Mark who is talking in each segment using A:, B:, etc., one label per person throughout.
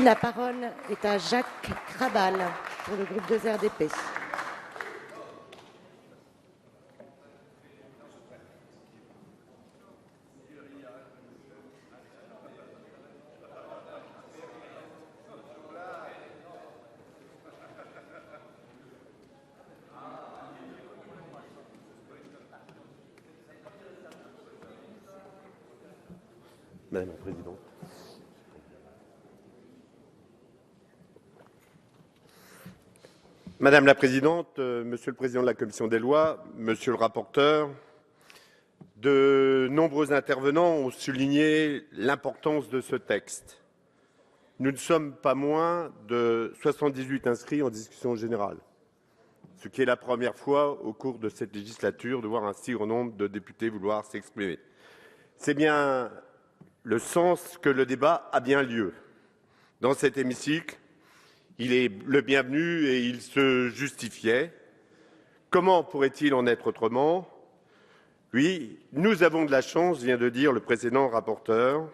A: la parole est à Jacques Krabal pour le groupe 2RDP.
B: Madame la Présidente. Madame la Présidente, Monsieur le Président de la Commission des lois, Monsieur le rapporteur, de nombreux intervenants ont souligné l'importance de ce texte. Nous ne sommes pas moins de 78 inscrits en discussion générale, ce qui est la première fois au cours de cette législature de voir un si grand nombre de députés vouloir s'exprimer. C'est bien le sens que le débat a bien lieu dans cet hémicycle. Il est le bienvenu et il se justifiait. Comment pourrait-il en être autrement? Oui, nous avons de la chance, vient de dire le précédent rapporteur,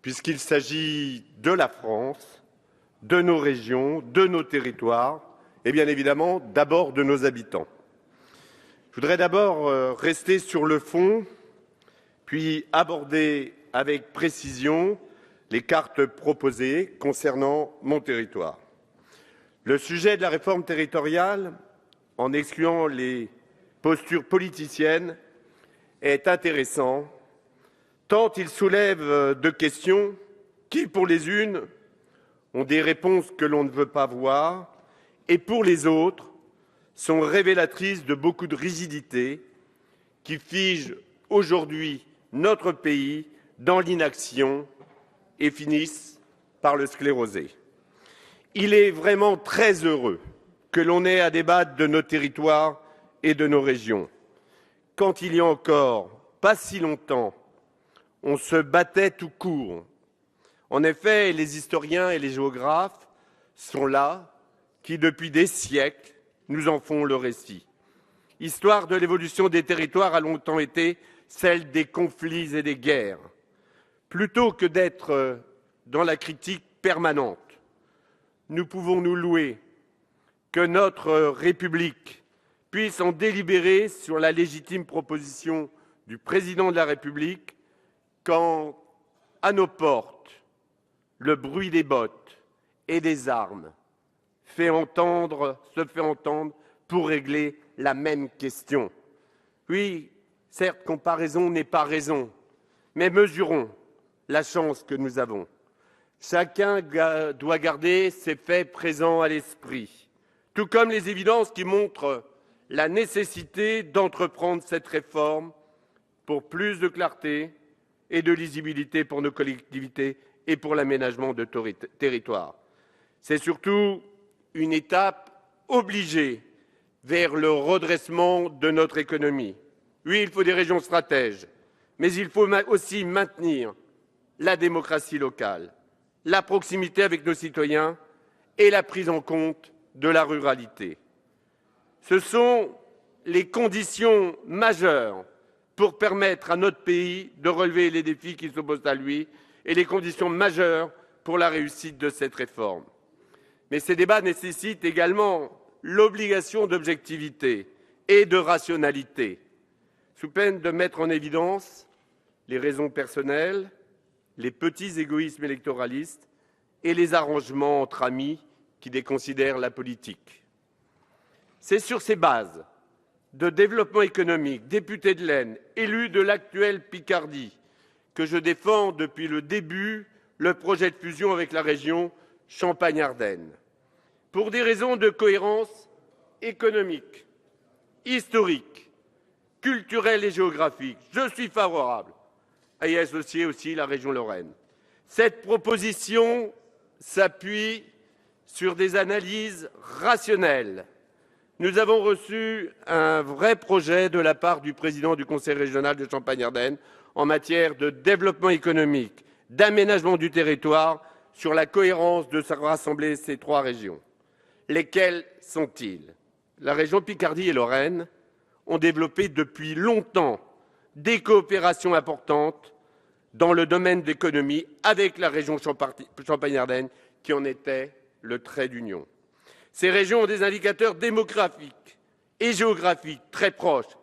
B: puisqu'il s'agit de la France, de nos régions, de nos territoires et bien évidemment d'abord de nos habitants. Je voudrais d'abord rester sur le fond, puis aborder avec précision les cartes proposées concernant mon territoire. Le sujet de la réforme territoriale, en excluant les postures politiciennes, est intéressant, tant il soulève de questions qui, pour les unes, ont des réponses que l'on ne veut pas voir, et pour les autres, sont révélatrices de beaucoup de rigidité qui figent aujourd'hui notre pays dans l'inaction et finissent par le scléroser. Il est vraiment très heureux que l'on ait à débattre de nos territoires et de nos régions. Quand il y a encore pas si longtemps, on se battait tout court. En effet, les historiens et les géographes sont là, qui depuis des siècles nous en font le récit. L'histoire de l'évolution des territoires a longtemps été celle des conflits et des guerres. Plutôt que d'être dans la critique permanente, nous pouvons nous louer que notre République puisse en délibérer sur la légitime proposition du Président de la République quand, à nos portes, le bruit des bottes et des armes se fait entendre pour régler la même question. Oui, certes, comparaison n'est pas raison, mais mesurons la chance que nous avons. Chacun doit garder ses faits présents à l'esprit, tout comme les évidences qui montrent la nécessité d'entreprendre cette réforme pour plus de clarté et de lisibilité pour nos collectivités et pour l'aménagement de territoires. C'est surtout une étape obligée vers le redressement de notre économie. Oui, il faut des régions stratèges, mais il faut aussi maintenir la démocratie locale, la proximité avec nos citoyens et la prise en compte de la ruralité. Ce sont les conditions majeures pour permettre à notre pays de relever les défis qui s'opposent à lui et les conditions majeures pour la réussite de cette réforme. Mais ces débats nécessitent également l'obligation d'objectivité et de rationalité, sous peine de mettre en évidence les raisons personnelles, les petits égoïsmes électoralistes et les arrangements entre amis qui déconsidèrent la politique. C'est sur ces bases de développement économique, député de l'Aisne, élu de l'actuelle Picardie, que je défends depuis le début le projet de fusion avec la région Champagne-Ardenne. Pour des raisons de cohérence économique, historique, culturelle et géographique, je suis favorable à y associer aussi la région Lorraine. Cette proposition s'appuie sur des analyses rationnelles. Nous avons reçu un vrai projet de la part du président du conseil régional de Champagne-Ardenne en matière de développement économique, d'aménagement du territoire, sur la cohérence de rassembler ces trois régions. Lesquelles sont-ils? La région Picardie et Lorraine ont développé depuis longtemps des coopérations importantes dans le domaine de l'économie avec la région Champagne-Ardenne qui en était le trait d'union. Ces régions ont des indicateurs démographiques et géographiques très proches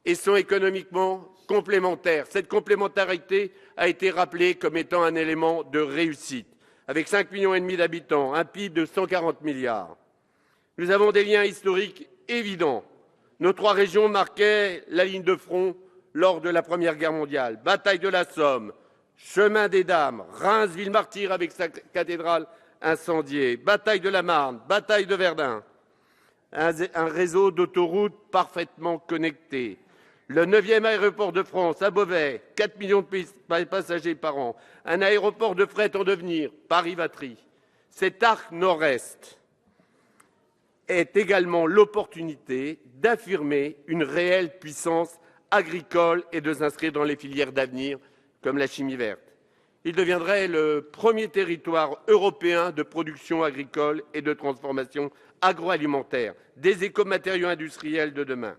B: et sont économiquement complémentaires. Cette complémentarité a été rappelée comme étant un élément de réussite. Avec 5,5 millions d'habitants, un PIB de 140 milliards. Nous avons des liens historiques évidents. Nos trois régions marquaient la ligne de front lors de la Première Guerre mondiale. Bataille de la Somme, Chemin des Dames, Reims, ville martyre avec sa cathédrale incendiée, bataille de la Marne, bataille de Verdun. Un réseau d'autoroutes parfaitement connecté. Le 9e aéroport de France à Beauvais, 4 millions de passagers par an. Un aéroport de fret en devenir, Paris-Vatry. Cet arc nord-est est également l'opportunité d'affirmer une réelle puissance agricole et de s'inscrire dans les filières d'avenir comme la chimie verte. Il deviendrait le premier territoire européen de production agricole et de transformation agroalimentaire, des écomatériaux industriels de demain.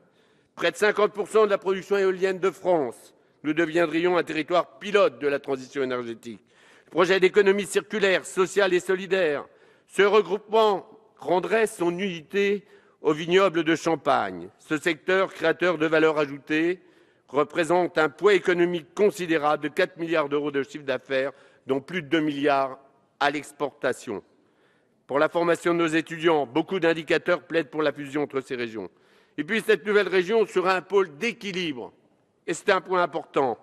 B: Près de 50% de la production éolienne de France. Nous deviendrions un territoire pilote de la transition énergétique. Le projet d'économie circulaire, sociale et solidaire. Ce regroupement rendrait son unité au vignoble de Champagne. Ce secteur créateur de valeur ajoutée représente un poids économique considérable de 4 milliards d'euros de chiffre d'affaires, dont plus de 2 milliards à l'exportation. Pour la formation de nos étudiants, beaucoup d'indicateurs plaident pour la fusion entre ces régions. Et puis cette nouvelle région sera un pôle d'équilibre, et c'est un point important,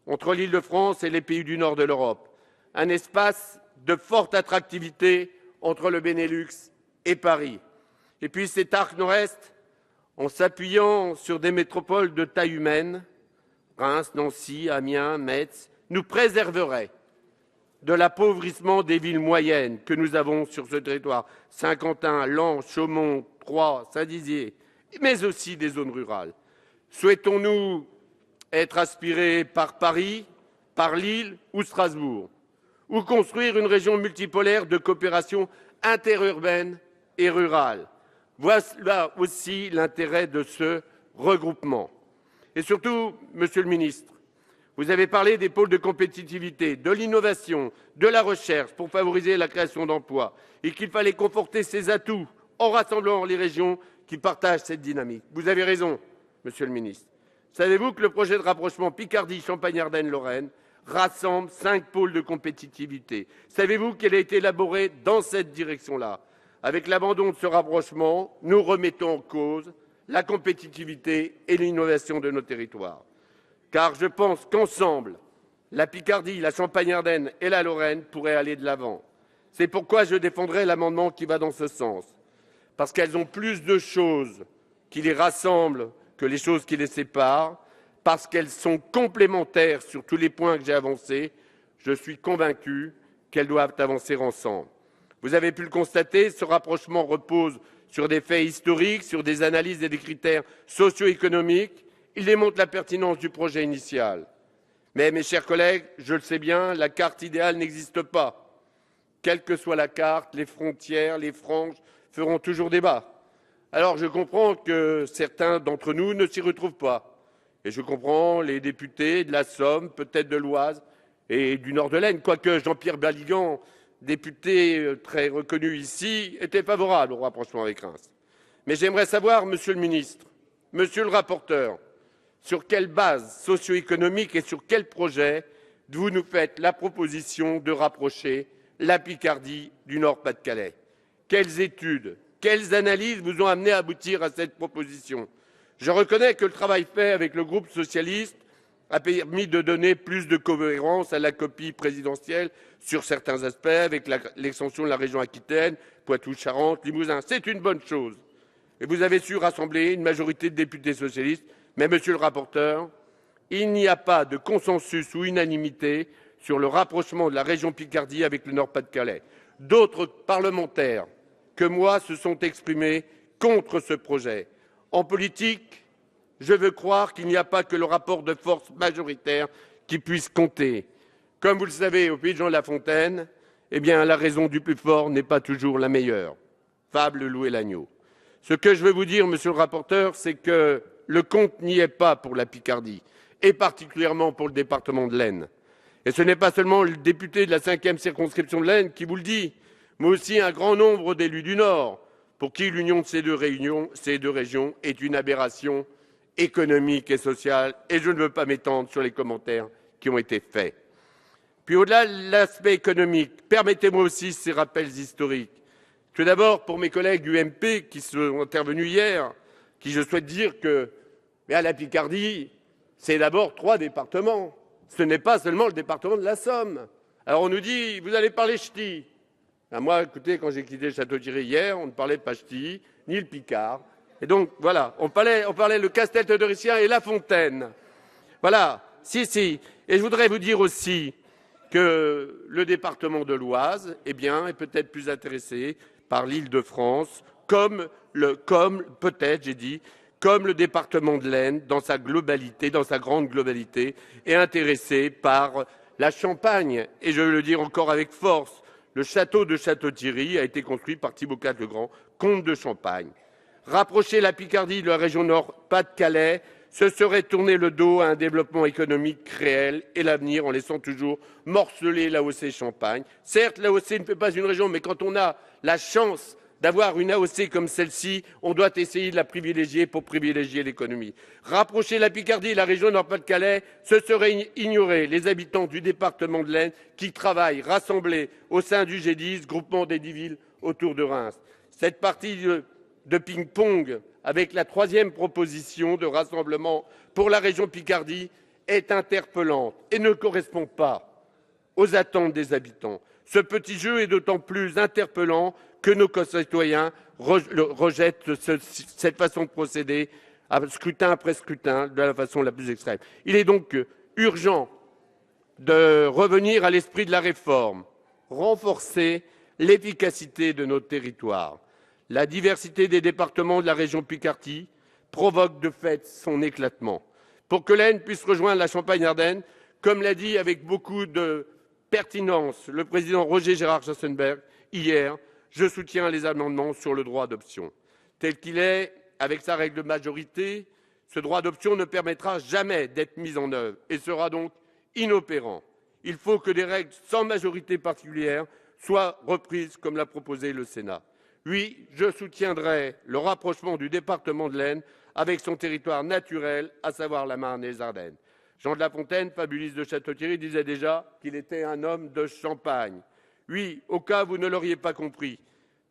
B: entre l'Île-de-France et les pays du nord de l'Europe. Un espace de forte attractivité entre le Benelux et Paris. Et puis cet arc nord-est, en s'appuyant sur des métropoles de taille humaine, Reims, Nancy, Amiens, Metz, nous préserverait de l'appauvrissement des villes moyennes que nous avons sur ce territoire, Saint-Quentin, Lens, Chaumont, Troyes, Saint-Dizier, mais aussi des zones rurales. Souhaitons-nous être aspirés par Paris, par Lille ou Strasbourg, ou construire une région multipolaire de coopération interurbaine et rurale? Voilà aussi l'intérêt de ce regroupement. Et surtout, Monsieur le Ministre, vous avez parlé des pôles de compétitivité, de l'innovation, de la recherche pour favoriser la création d'emplois et qu'il fallait conforter ces atouts en rassemblant les régions qui partagent cette dynamique. Vous avez raison, Monsieur le Ministre. Savez-vous que le projet de rapprochement Picardie-Champagne-Ardenne-Lorraine rassemble 5 pôles de compétitivité? Savez-vous qu'elle a été élaborée dans cette direction-là? Avec l'abandon de ce rapprochement, nous remettons en cause la compétitivité et l'innovation de nos territoires. Car je pense qu'ensemble, la Picardie, la Champagne-Ardenne et la Lorraine pourraient aller de l'avant. C'est pourquoi je défendrai l'amendement qui va dans ce sens. Parce qu'elles ont plus de choses qui les rassemblent que les choses qui les séparent, parce qu'elles sont complémentaires sur tous les points que j'ai avancés, je suis convaincu qu'elles doivent avancer ensemble. Vous avez pu le constater, ce rapprochement repose sur des faits historiques, sur des analyses et des critères socio-économiques. Il démontre la pertinence du projet initial. Mais, mes chers collègues, je le sais bien, la carte idéale n'existe pas. Quelle que soit la carte, les frontières, les franges feront toujours débat. Alors, je comprends que certains d'entre nous ne s'y retrouvent pas. Et je comprends les députés de la Somme, peut-être de l'Oise et du nord de l'Aisne, quoique Jean-Pierre Baligan, député très reconnu ici, était favorable au rapprochement avec Reims. Mais j'aimerais savoir, Monsieur le Ministre, Monsieur le rapporteur, sur quelle base socio-économique et sur quel projet vous nous faites la proposition de rapprocher la Picardie du Nord-Pas-de-Calais? Quelles études, quelles analyses vous ont amené à aboutir à cette proposition? Je reconnais que le travail fait avec le groupe socialiste a permis de donner plus de cohérence à la copie présidentielle sur certains aspects, avec l'extension de la région Aquitaine, Poitou-Charentes, Limousin. C'est une bonne chose. Et vous avez su rassembler une majorité de députés socialistes. Mais, Monsieur le rapporteur, il n'y a pas de consensus ou unanimité sur le rapprochement de la région Picardie avec le Nord-Pas-de-Calais. D'autres parlementaires que moi se sont exprimés contre ce projet. En politique, je veux croire qu'il n'y a pas que le rapport de force majoritaire qui puisse compter. Comme vous le savez, au pays de Jean de La Fontaine, eh bien, la raison du plus fort n'est pas toujours la meilleure. Fable loup et l'agneau. Ce que je veux vous dire, Monsieur le rapporteur, c'est que le compte n'y est pas pour la Picardie, et particulièrement pour le département de l'Aisne. Et ce n'est pas seulement le député de la 5e circonscription de l'Aisne qui vous le dit, mais aussi un grand nombre d'élus du Nord, pour qui l'union de ces deux régions est une aberration économique et sociale, et je ne veux pas m'étendre sur les commentaires qui ont été faits. Puis au-delà de l'aspect économique, permettez-moi aussi ces rappels historiques. Tout d'abord, pour mes collègues UMP qui sont intervenus hier, qui je souhaite dire que à la Picardie, c'est d'abord 3 départements. Ce n'est pas seulement le département de la Somme. Alors on nous dit, vous allez parler ch'ti. Ben moi, écoutez, quand j'ai quitté Château-Thierry hier, on ne parlait pas ch'ti, ni le Picard. Et donc, voilà, on parlait le Castel-Theodoricien et La Fontaine. Voilà, si. Et je voudrais vous dire aussi que le département de l'Oise, est peut-être plus intéressé par l'Île-de-France, comme le département de l'Aisne, dans sa globalité, dans sa grande globalité, est intéressé par la Champagne. Et je veux le dire encore avec force, le château de Château-Thierry a été construit par Thibaut IV le Grand, comte de Champagne. Rapprocher la Picardie de la région Nord-Pas-de-Calais, ce serait tourner le dos à un développement économique réel et l'avenir en laissant toujours morceler l'AOC Champagne. Certes, l'AOC ne fait pas une région, mais quand on a la chance d'avoir une AOC comme celle-ci, on doit essayer de la privilégier pour privilégier l'économie. Rapprocher la Picardie et la région Nord-Pas-de-Calais, ce serait ignorer les habitants du département de l'Aisne qui travaillent rassemblés au sein du G10, groupement des 10 villes autour de Reims. Cette partie de ping-pong avec la 3e proposition de rassemblement pour la région Picardie est interpellante et ne correspond pas aux attentes des habitants. Ce petit jeu est d'autant plus interpellant que nos concitoyens rejettent cette façon de procéder, scrutin après scrutin, de la façon la plus extrême. Il est donc urgent de revenir à l'esprit de la réforme, renforcer l'efficacité de nos territoires. La diversité des départements de la région Picardie provoque de fait son éclatement. Pour que l'Aisne puisse rejoindre la Champagne-Ardenne, comme l'a dit avec beaucoup de pertinence le président Roger Gérard Schassenberg hier, je soutiens les amendements sur le droit d'option. Tel qu'il est, avec sa règle de majorité, ce droit d'option ne permettra jamais d'être mis en œuvre et sera donc inopérant. Il faut que des règles sans majorité particulière soient reprises comme l'a proposé le Sénat. Oui, je soutiendrai le rapprochement du département de l'Aisne avec son territoire naturel, à savoir la Marne et les Ardennes. Jean de La Fontaine, fabuliste de Château-Thierry, disait déjà qu'il était un homme de Champagne. Oui, au cas où vous ne l'auriez pas compris,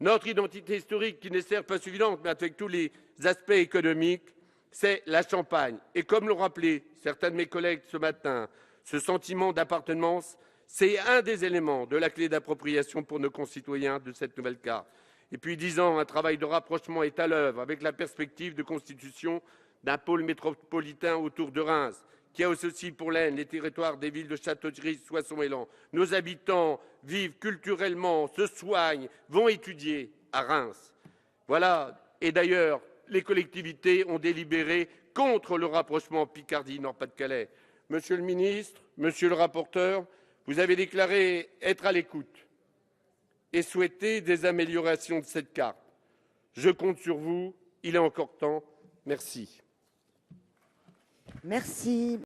B: notre identité historique, qui n'est certes pas suffisante, mais avec tous les aspects économiques, c'est la Champagne. Et comme l'ont rappelé certains de mes collègues ce matin, ce sentiment d'appartenance, c'est un des éléments de la clé d'appropriation pour nos concitoyens de cette nouvelle carte. Et puis 10 ans, un travail de rapprochement est à l'œuvre avec la perspective de constitution d'un pôle métropolitain autour de Reims, qui a aussi pour l'Aisne les territoires des villes de Château-Thierry, Soissons et Laon. Nos habitants vivent culturellement, se soignent, vont étudier à Reims. Voilà. Et d'ailleurs, les collectivités ont délibéré contre le rapprochement Picardie-Nord-Pas-de-Calais. Monsieur le ministre, monsieur le rapporteur, vous avez déclaré être à l'écoute et souhaiter des améliorations de cette carte. Je compte sur vous. Il est encore temps. Merci.
A: Merci.